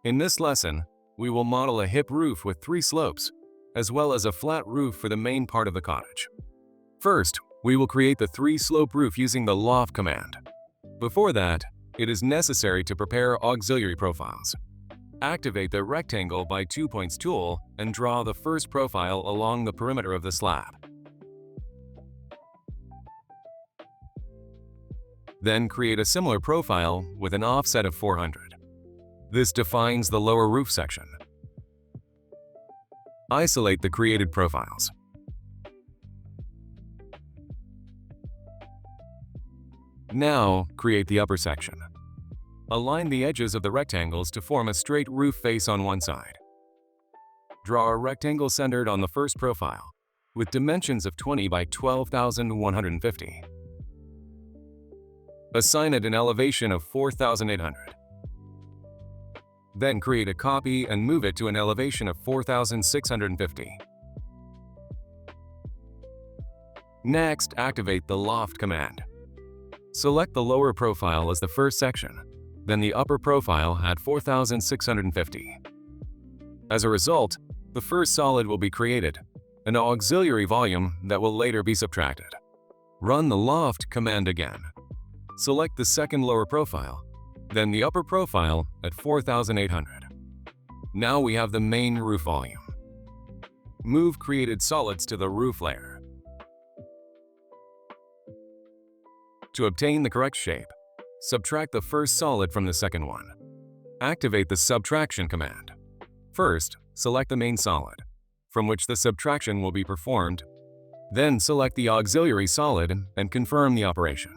In this lesson, we will model a hip roof with 3 slopes, as well as a flat roof for the main part of the cottage. First, we will create the 3-slope roof using the Loft command. Before that, it is necessary to prepare auxiliary profiles. Activate the Rectangle by 2 points tool and draw the first profile along the perimeter of the slab. Then create a similar profile with an offset of 400. This defines the lower roof section. Isolate the created profiles. Now, create the upper section. Align the edges of the rectangles to form a straight roof face on one side. Draw a rectangle centered on the first profile, with dimensions of 20 by 12,150. Assign it an elevation of 4,800. Then create a copy and move it to an elevation of 4,650. Next, activate the Loft command. Select the lower profile as the first section, then the upper profile at 4,650. As a result, the first solid will be created, an auxiliary volume that will later be subtracted. Run the Loft command again. Select the second lower profile, then the upper profile at 4,800. Now we have the main roof volume. Move created solids to the roof layer. To obtain the correct shape, subtract the first solid from the second one. Activate the Subtraction command. First, select the main solid, from which the subtraction will be performed. Then select the auxiliary solid and confirm the operation.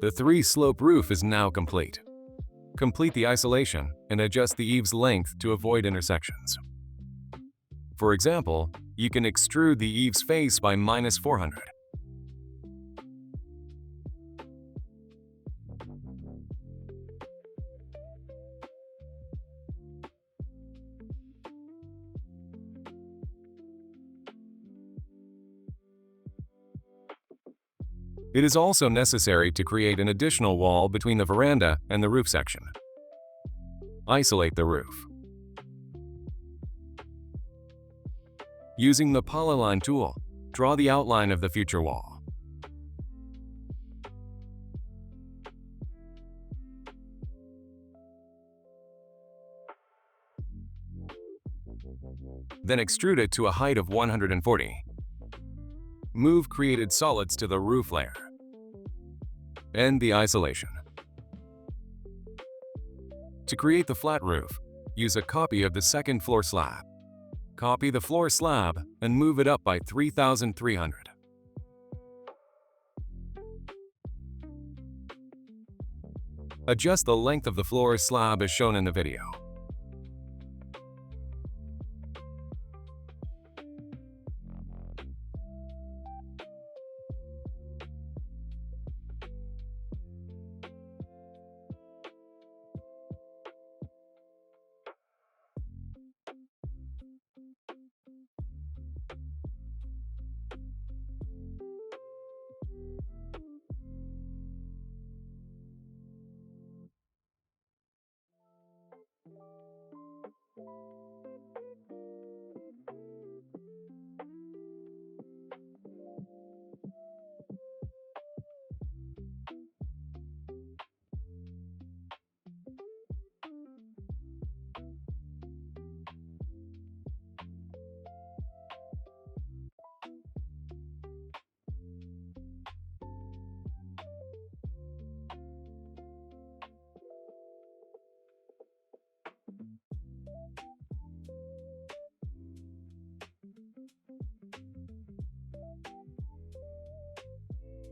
The 3-slope roof is now complete. Complete the isolation and adjust the eaves length to avoid intersections. For example, you can extrude the eaves face by -400. It is also necessary to create an additional wall between the veranda and the roof section. Isolate the roof. Using the Polyline tool, draw the outline of the future wall. Then extrude it to a height of 140. Move created solids to the roof layer. End the isolation. To create the flat roof, use a copy of the second floor slab. Copy the floor slab and move it up by 3,300. Adjust the length of the floor slab as shown in the video.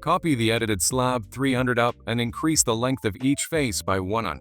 Copy the edited slab 300 up and increase the length of each face by 100.